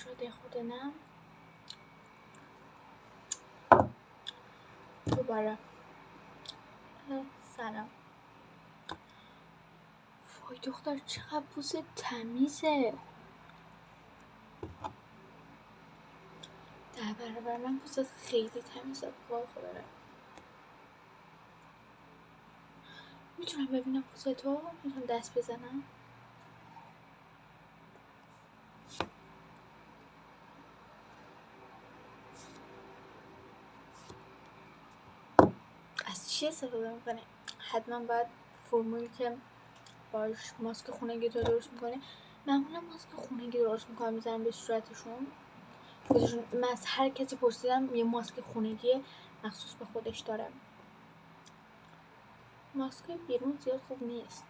شده خودنم دوباره. سلام. وای دختر چقدر پوست تمیزه، در برابر من پوست خیلی تمیزه. وای خدا، میتونم ببینم پوست تو؟ میتونم دست بزنم؟ از چی استفاده میکنه؟ حتما باید فرمولی که باش ماسک خونگی تو درست میکنه. معمولا ماسک خونگی درست میکنم میزنم به صورتشون. من از هر کسی پرسیدم یه ماسک خونگی مخصوص به خودش داره. ماسک بیرون زیاد خوب نیست.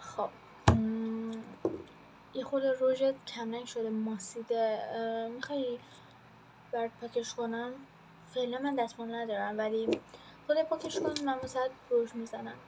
خب یه خود روژت کمرنگ شده، ماسیده. میخوای برات پاکش کنم؟ فعلا من دستمال ندارم ولی خودت پاکش کن، من واسه روژ میزنم.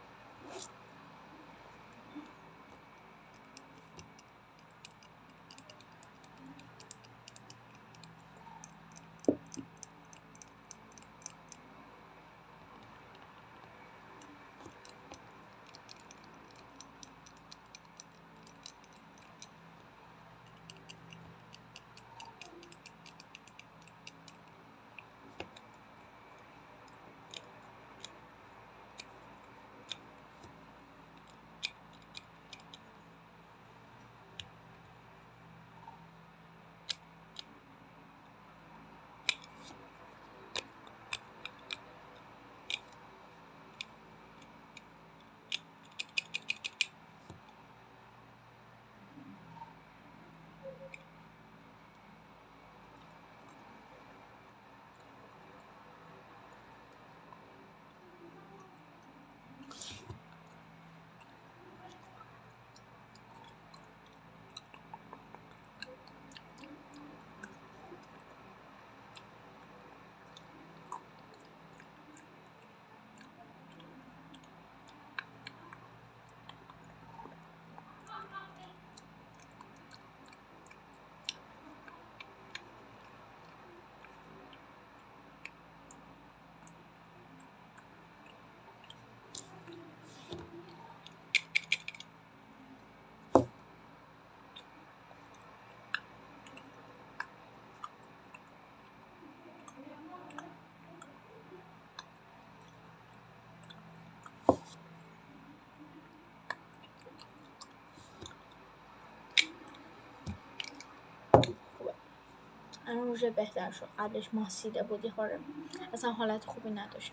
الان روژ بهتر شد، قبلش ماسیده بودی خورم، اصلا حالت خوبی نداشت.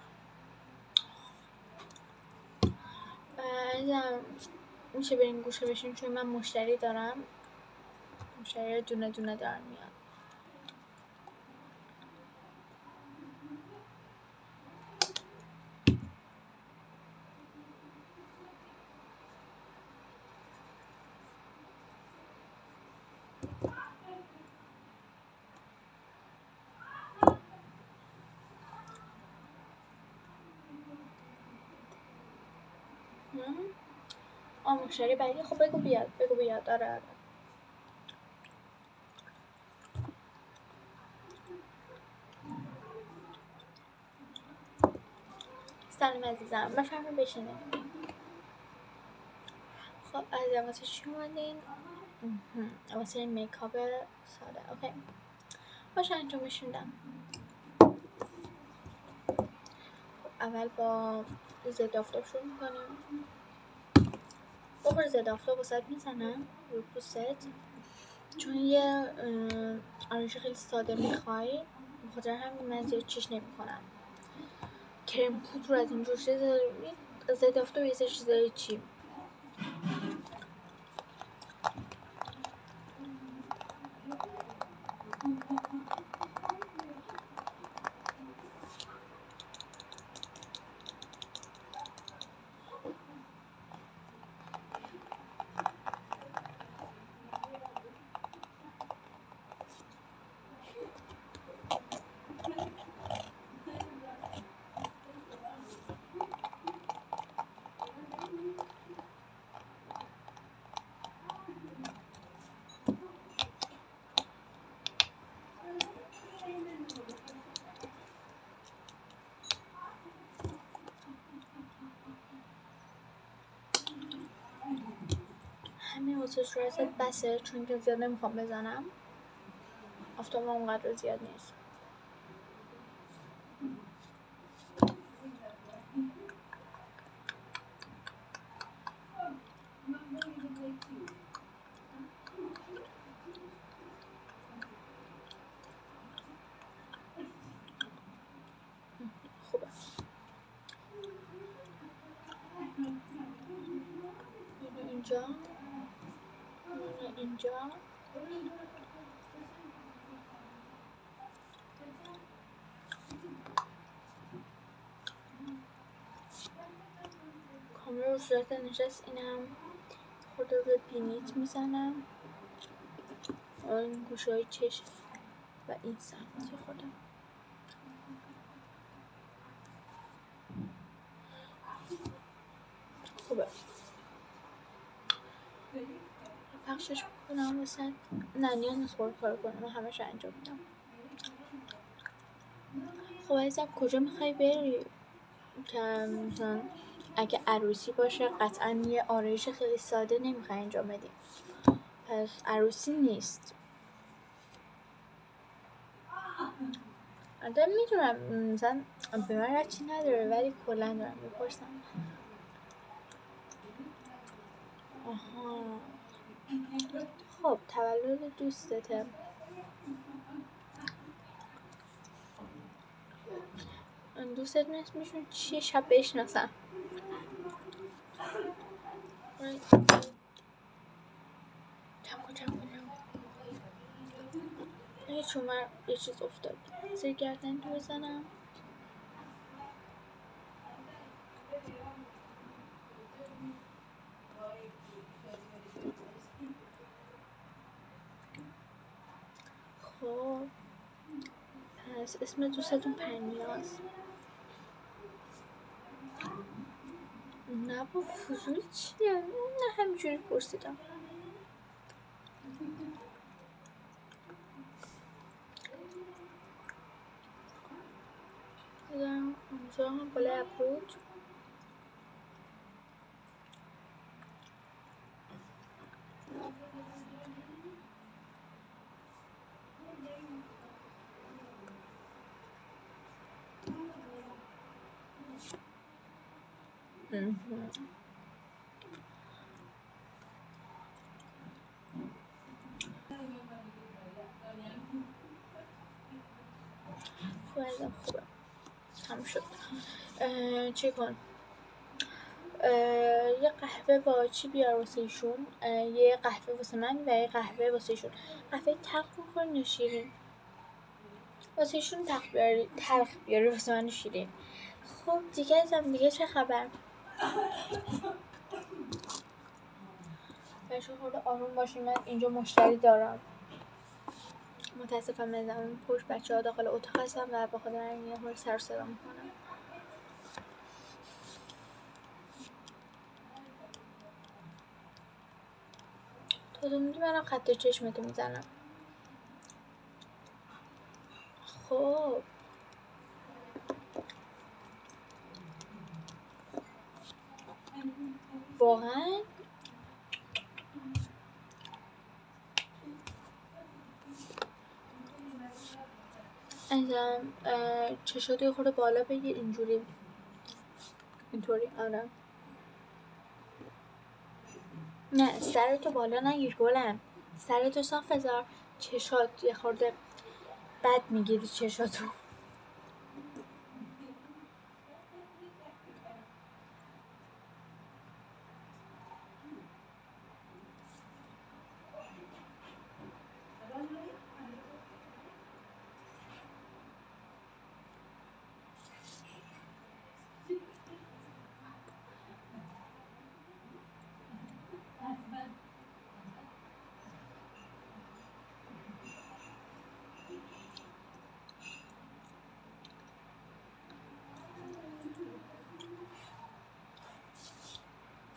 میشه بریم گوشه بشین چون من مشتری دارم، مشتری دونه دونه دارم میاد. مشتری بعدی. خب بگو بیاد. آره. سلام عزیزم، بفرمایید بشینید. خب عزیزم واسه چی اومدین؟ واسه میکاپ ساده. اوکی باشه انجامش میدم. اول با ضد آفتاب شروع میکنیم. بخور ضد آفتاب واسه میزنم روی پوست، چون یه آرایش خیلی ساده میخوای، بخاطر همین من زیاد چیش نمیکنم. کرم پودر از اینجور چیزا، ضد آفتاب یه سری چیزای چی حسن صورتت بسه، چون که زیاد نمیخوام بزنم. آفتاب اونقدر زیاد نیست. خوبه. اینجا اینجا کامل رو صورت نشست. اینم خود رو به بینیت میزنم، این گوشه های چشم و این سمتی خودم. خوبه. پخشش بکنم واسه نه نیاز نیست خود کار کنم، من همش انجام میدم. خب عزیزم کجا میخوای بری؟ که مثلا اگه عروسی باشه قطعا یه آرایش خیلی ساده نمیخوای انجام بدی، پس عروسی نیست. آدم میدونم مثلا به من رچی نداره، ولی کلا دارم میپرسم. آها خب تولد دوستته، دوستت اسمشون چیه؟ شب بشناسم. چم یه چومر یه چیز افتاد زیر گردن تو بزنم. خب پس اسم دوستتون پرنیاز؟ نه با فضول چیه؟ نه همینجوری پرسیدم. بذارم اونجا هم بالای ابرود. خوبه تموم شد. چی کن؟ یه قهوه با چی بیار واسه ایشون؟ یه قهوه واسه من و یه قهوه واسه ایشون. قهوه تلخ می‌خورین یا شیرین؟ واسه ایشون تلخ بیاری، واسه من شیرین. خب دیگه ازم دیگه چه خبر؟ بچه خورده آروم باشین، من اینجا مشتری دارم. متاسفم از اون پشت بچه ها داخل اتاق هستم و با خود من یه حال سر صدا میکنم. تو میدی منم خط چشمتو میزنم. خب واقعا ازم چشاتو یه خورده بالا بگیر، اینطوری. آره نه سرتو بالا نگیر گلم، سرتو صاف بذار. چشات یه خورده بد میگیری چشاتو.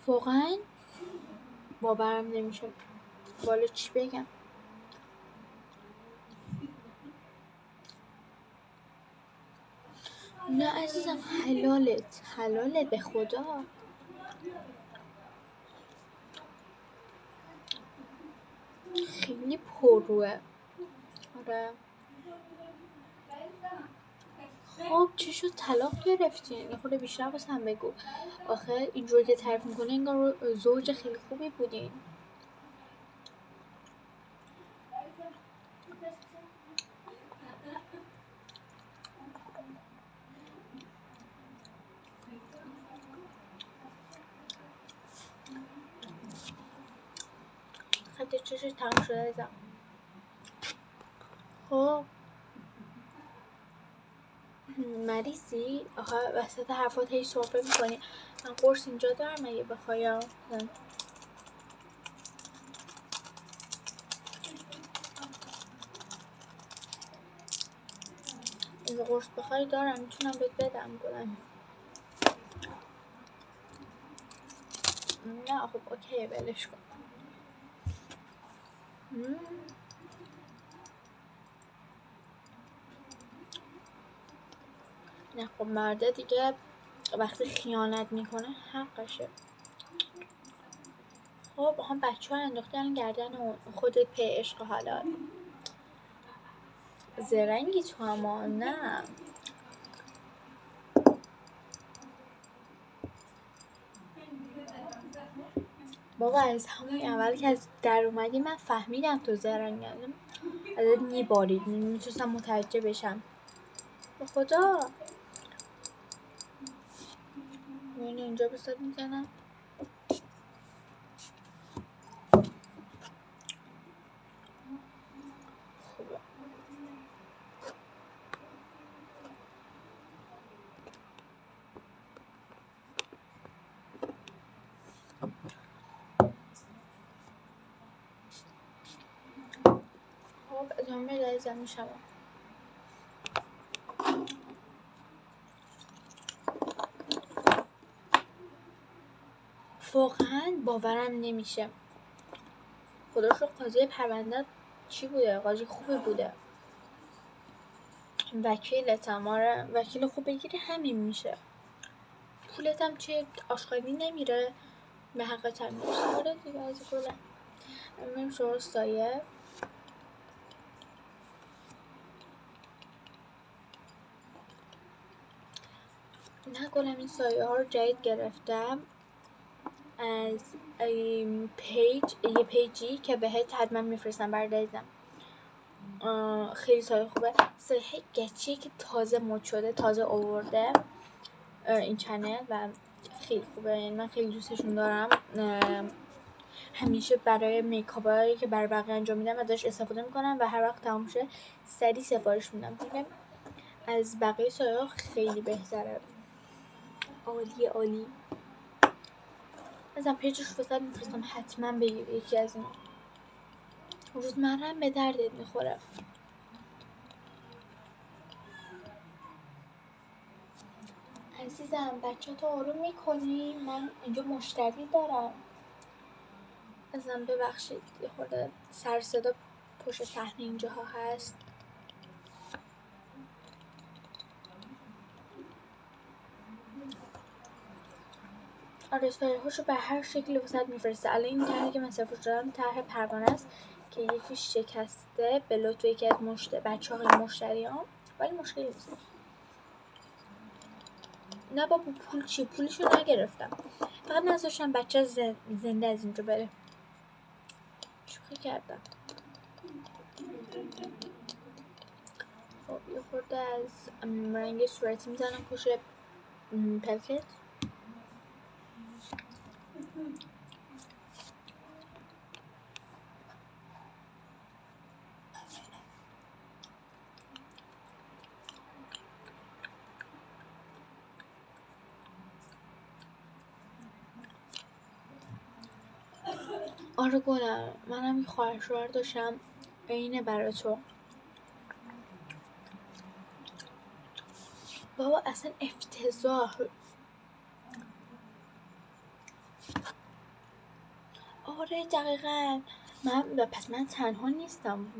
واقعا باورم نمیشه. والا چی بگم؟ نه عزیزم حلالت به خدا. خیلی پروه. آره. خب چی شد طلاق گرفتین؟ یه خورده بیشتر واسم بگو. آخه اینجوری که تعریف میکنه انگار زوج خیلی خوبی بودین. خط چشش تمام شده ازم. خب مریضی؟ آخه وسط حرفات هی سرفه میکنی. من قرص اینجا دارم اگه بخوای. اگه قرص بخوای دارم، میتونم بهت بدم. گلم نه خب اوکی ولش کن. نه خب مرده دیگه وقتی خیانت میکنه حقشه. خب هم بچه ها انداختن گردن اون، خودت پی عشق حالا زرنگی تو. اما نه بابا از همون اول که از در اومدی من فهمیدم تو زرنگی. ازت میبارید، میتونستم متوجه بشم. به خدا ببین اینجا بسات میزنم. خوبه. خب ادامه لازم میشم. واقعا باورم نمیشه. خدا رو قاضی پرونده چی بوده؟ قاضی خوبی بوده. وکیلتم. آره وکیل خوب بگیری همین میشه. پولتم چه آشغالی نمیره به حقتم میشه. آره دیگه از گله. بریم سراغ سایه. نه گلم این سایه ها رو جدید گرفتم از یه پیجی که بهت حتما میفرستم بردازم. خیلی سایه خوبه. سایه گچیه که تازه مد شده، تازه آورده این چنل و خیلی خوبه. یعنی من خیلی دوستشون دارم. همیشه برای میکاپایی که برای بقیه انجام میدم ازش استفاده میکنم و هر وقت تموم شه سریع سفارش میدم. دیگه از بقیه سایه ها خیلی بهتره. عالی عالی. ازم پیجش واسه میفرستم حتما بگیر یکی از اینا. روزمرم به دردت میخوره. عزیزم بچه تو آروم میکنی؟ من اینجا مشتری دارم. ازم ببخشید یه خورده سر صدا پشت صحنه اینجاها هست. آره سایه‌هاشو به هر شکلی واسط میفرسته. الان این طرحی که من سفارش دادم طرح پروانه است که یکی شکسته به لطف یکی از بچه‌های مشتریام، ولی مشکلی نیست. نه بابا پول چی؟ پولشو نگرفتم، فقط نذاشتم بچه زنده از اینجا بره. شوخی کردم. خب یه خورده از رنگ صورتی میزنم پشت پلکت. آره گلم منم یه خواهر شوهر داشتم اینه برای تو. بابا اصلا افتضاح. آره دقیقا. پس من تنها نیستم.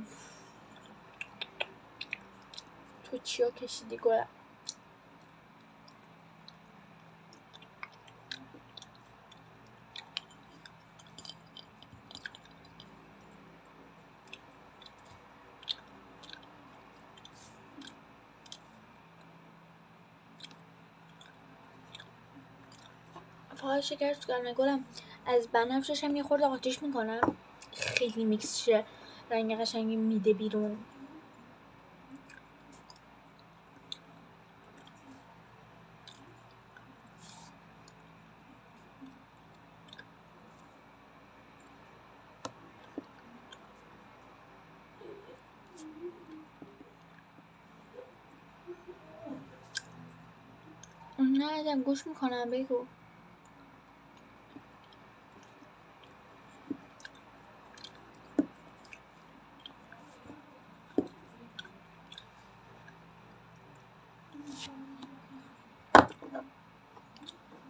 تو چیا کشیدی گلم؟ های شکر تو گلم گلم از بنفشش هم یه خورده آتیش میکنم، خیلی میکس شه، رنگ قشنگی میده بیرون. نه گوش میکنم، بگو.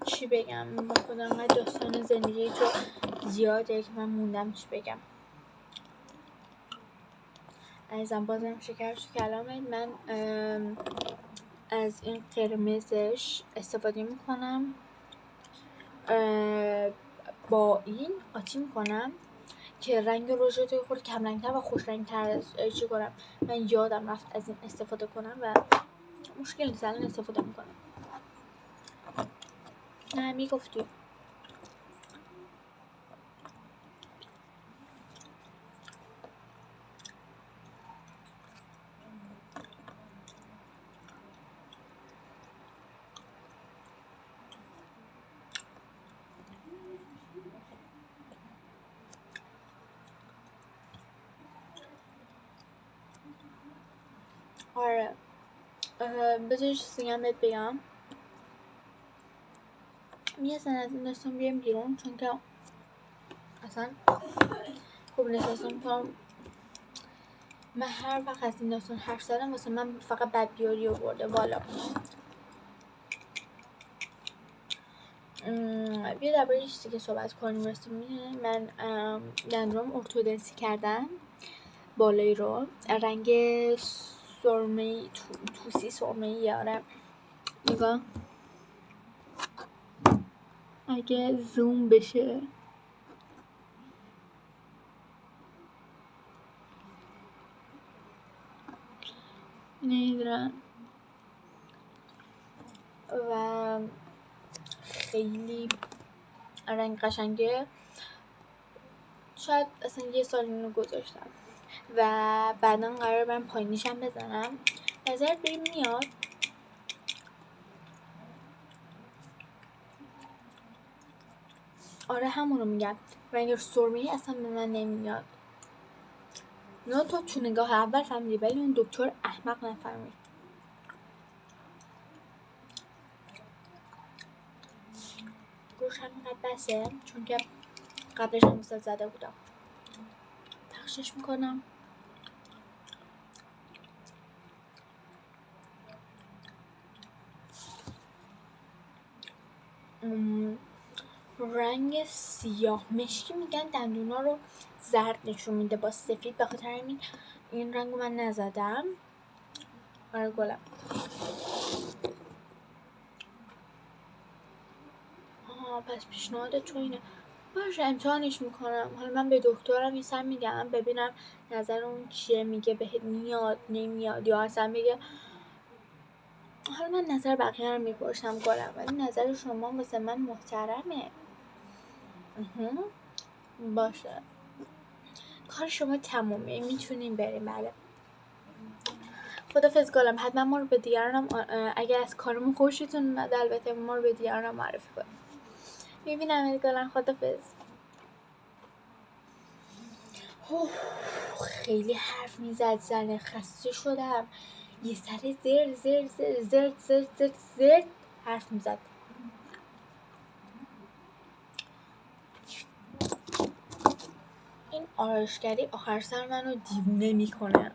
چی بگم؟ با خودم انقدر داستان زندگی تو زیاده که من موندم چی بگم. عزیزم بازم شکر تو کلامت. من از این قرمزش استفاده میکنم، با این قاطی میکنم که رنگ رژ توی خود کم رنگتر و خوش رنگتر چی کنم. من یادم رفت از این استفاده کنم و مشکل نیست الان استفاده میکنم. نه میگفتی. آره بذار چیزی هم بهت بگم. میرسن از این داستان بیام بیرون چون که اصلا خوب نیست. اصلا میکنم من هر وقت از این داستان حرف زدم واسه من فقط بدبیاری آورده والا. بیا درباره یه چیزی که صحبت کنیم. راستی میدونی من دندونم ارتودنسی کردم، بالایی رو رنگ سرمه‌ای توسی سرمه‌ای. آره نگاه اگه زوم بشه نمیدونم و خیلی رنگ قشنگه. شاید اصلا یه سال اینو گذاشتم و بعدا قرار برم پایینیشم بزنم. نظرت بریم میاد؟ آره همونو میگم، رنگ سرمه‌ای اصلا به من نمیاد. نه تو نگاه اول فهمیدی ولی اون دکتر احمق نفهمید. گوش همینقدر بسه چون که قبلش هم مثل زده بودم. پخشش میکنم. رنگ سیاه مشکی میگن دندونا رو زرد نشون میده با سفید، به خاطر این رنگو من نزدم. آره گلم. پس پیشنهاد تو اینه. باشه امتحانش میکنم. حالا من به دکترم این سر میگم ببینم نظر اون چیه، میگه بهت میاد نمیاد یا اصلا میگه. حالا من نظر بقیه رو میپرسم گلم ولی نظر شما واسه من محترمه. باشه کار شما تمومه، میتونیم بریم. بله خدافظ گلم. حتما ما رو به دیگرانم اگر از کارمون خوشتون اومد البته ما رو به دیگرانم معرفی کنیم. میبینم گلم. خدافظ. خیلی حرف میزد زنه، خسته شدم. یه سر زرد حرف میزد. این آرایشگری آخر سر منو دیوونه میکنه.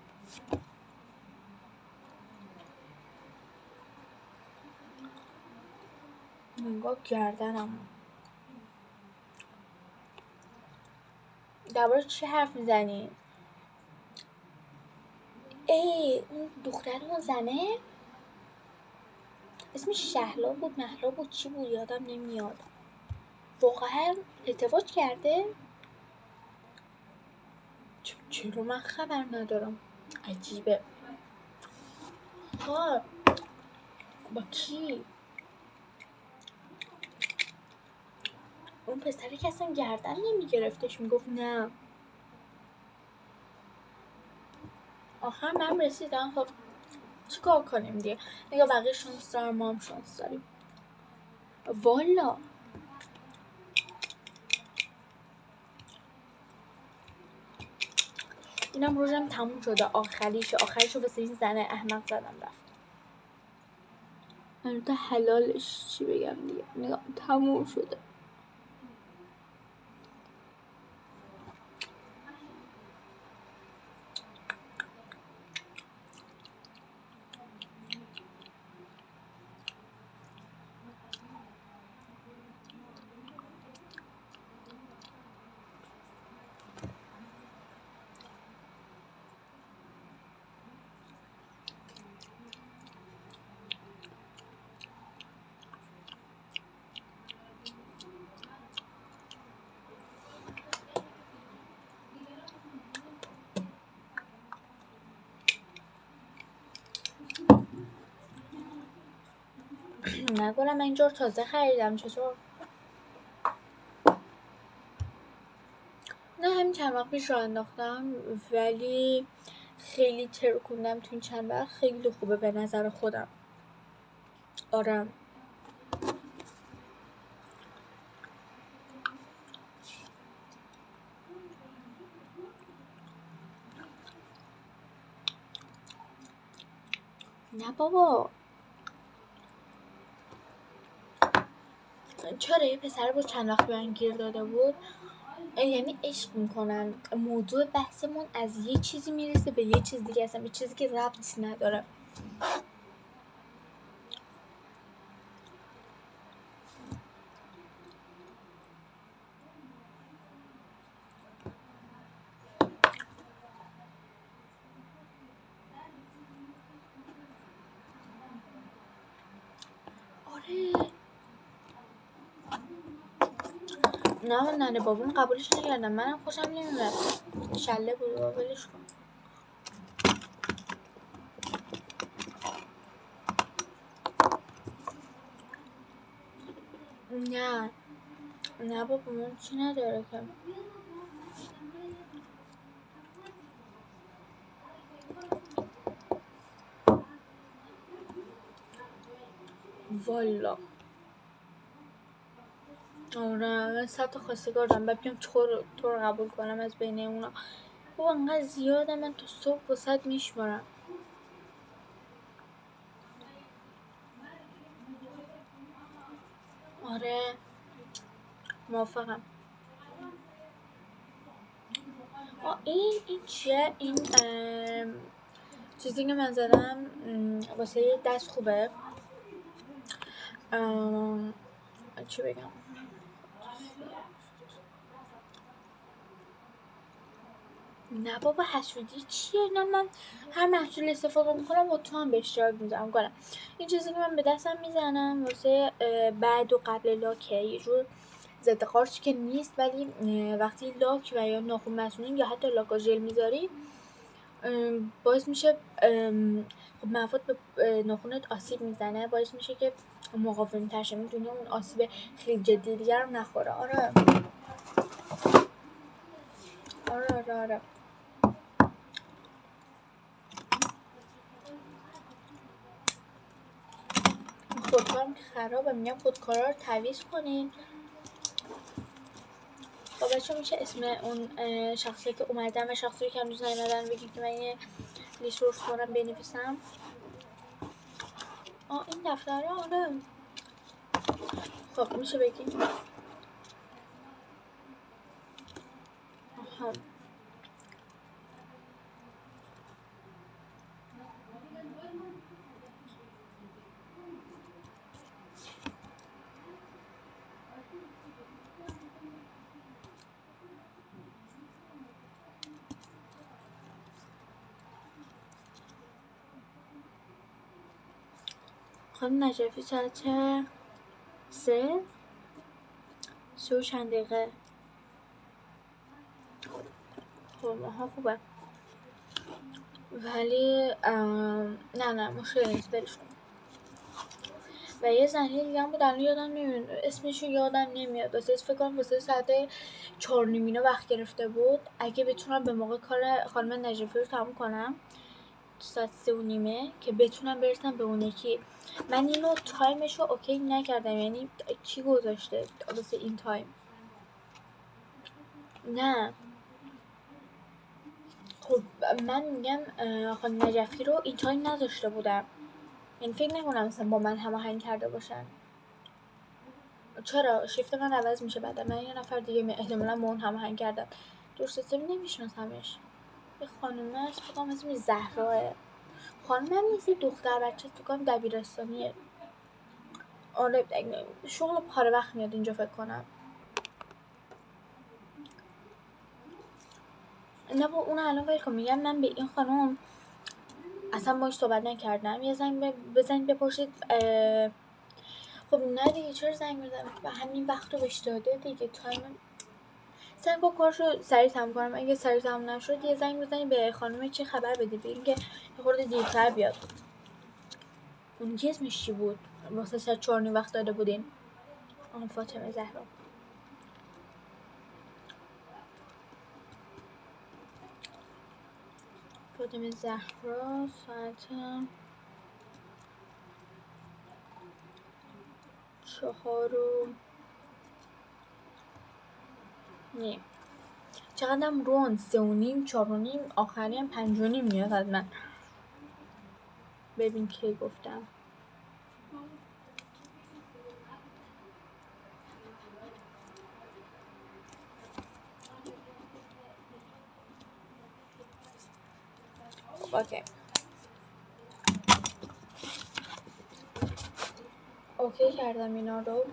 نگاه کردنم. درباره چی حرف میزنی؟ اون دختر اون زنه اسمش شهلا بود محلا بود چی بود یادم نمیاد. واقعا ازدواج کرده؟ چرا من خبر ندارم؟ عجیبه. با کی؟ اون پسری که اصلا گردن نمیگرفتش میگفت نه. آخر من رسیدم. خب چیکار کنیم دیگه؟ میگه بقیه شانس دارم، ما هم شانس داریم. والا اینم روزم تموم شده. آخریشو واسه این زنه احمق زدم رفت. البته حلالش چی بگم دیگه. نگاه تموم شده. نگونم من اینجور تازه خریدم. چطور؟ نه همین چند وقت پیش رو انداختم ولی خیلی ترکوندم تو این چند وقت. خیلی خوبه به نظر خودم. آره نه بابا، چرا یه پسر بود چند وقت به من گیر داده بود. یعنی عشق میکنن. موضوع بحثمون از یه چیزی میرسه به یه چیز دیگه، اصلا به چیزی که ربطی نداره. آره نه من ننه بابام قبولش نکردم. منم خوشم نمیاد. شله بود و ولش کن. نه نه بابا من چی نداره که. والا آره من 100 تا خواستگار دارم. بعد بیام تو رو قبول کنم از بین اونا. بابا انقدر زیاده. من تو صبح واسط میشمارم. آره موافقم. این چیه؟ این چیزی که من زدم واسه دست خوبه. چی بگم؟ نه بابا حسودی چیه؟ نه من هر محصول استفاده میکنم با تو هم به اشتراک میذارم کنم. این چیزی که من به دستم میزنم واسه بعد و قبل لاکه. یه جور ضد قارچ که نیست ولی وقتی لاک و یا ناخن مصنوعی یا حتی لاک ژل میذاری باعث میشه خب مواد به ناخنت آسیب میزنه. باعث میشه که مقاوم تر شه. میدونی اون آسیب خیلی جدی دیگر رو نخوره. آره آره آره آره. خودکارم که خرابه. میگم خودکارا رو تعویض کنین. با بچه میشه اسم اون شخصی که اومدن و شخصی که هنوز نیومدن بگید که من یه لیسورس کنم بنویسم. این دفتره آره. خب میشه بگید. آها خانم نجفی ساعت 3 و چند دقیقه. خب ماها خوبه ولی نه مشکل نیست برش کن. و یه زنی دیگه هم بود الان یادم نمیاد اسمشو یادم نمیاد واسه فکر کنم واسه ساعت 4:30 اینا وقت گرفته بود. اگه بتونم به موقع کار خانم نجفی رو تموم کنم ساعت 3:30 که بتونم برسم به اون یکی. من اینو تایمشو اوکی نکردم، یعنی کی گذاشته واسه این تایم؟ نه خب من میگم خانم نجفی رو این تایم نذاشته بودم، یعنی فکر نکنم مثلا با من هماهنگ کرده باشن. چرا شیفت من عوض میشه بعد من یه نفر دیگه احتمالاً با اون هماهنگ کردم. درست حسابی نمیشناسمش. یه خانومه است فکر کنم اسمش زهراه. خانومه هم نیست، یه دختر بچه فکر کنم دبیرستانیه. آره شغل پاره وقت میاد اینجا فکر کنم. نه با اون الان ول کن، میگم من به این خانم اصلا باهاش صحبت نکردم. یه زنگ بزنید بپرسید. خب نه دیگه چرا زنگ بزنم و همین وقت رو بهش داده دیگه. تایم سعی کن کارشو سریع تموم کنم. اگه سریع تموم نشد یه زنگ بزنید به خانم چی خبر بدید بگین که یه خورده دیرتر بیاد. اون کی اسمش چی بود واسه ساعت 4:30 وقت داده بودین؟ فاطمه زهرا. فاطمه زهرا ساعت 4:30. چقدرم رون 3:30 4:30 آخری هم 5:30 میاد از من. ببین کی گفتم. اوکی کردم اینا رو.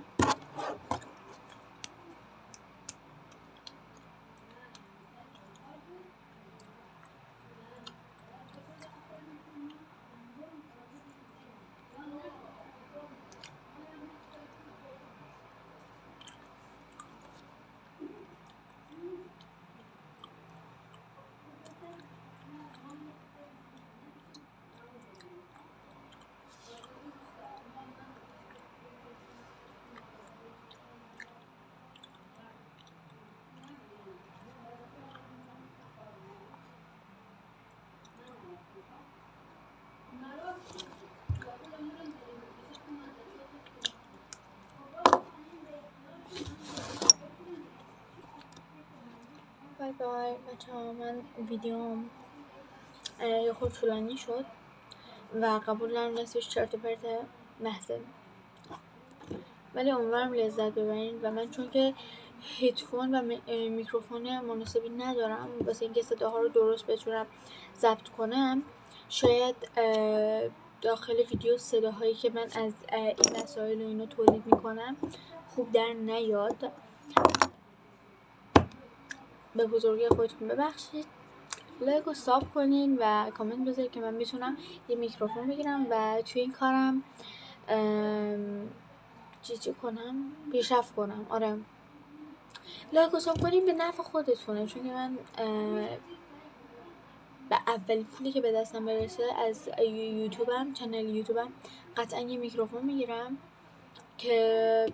بای بای بچه‌ها، من ویدیوم یه خود طولانی شد و قبول دارم نصفش چرت و پرت محضه، ولی امیدوارم لذت ببرین. و من چون که هدفون و میکروفون مناسبی ندارم واسه اینکه صداها رو درست بتونم ضبط کنم، شاید داخل ویدیو صداهایی که من از این وسایل و اینو تولید میکنم خوب در نیاد. به بزرگی خودتون ببخشید. لایک رو ساب کنین و کامنت بذارید که من بتونم یه میکروفون بگیرم و توی این کارم چی کنم، پیشرفت کنم. آره لایک رو ساب کنین به نفع خودتونه، چون که من به اول پولی که به دستم برسه از یوتیوبم، چنل یوتیوبم، قطعا یه میکروفون میگیرم که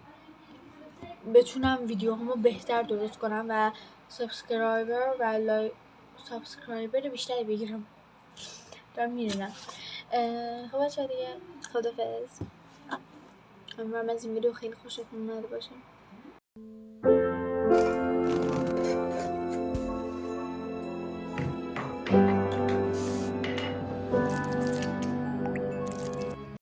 بتونم ویدیوهامو بهتر درست کنم و سابسکرایبر بیشتری بگیرم. دارم میرینم. خب بچه‌ها دیگه خدافظ. امیدوارم از این ویدیو خیلی خوشتون اومده باشه.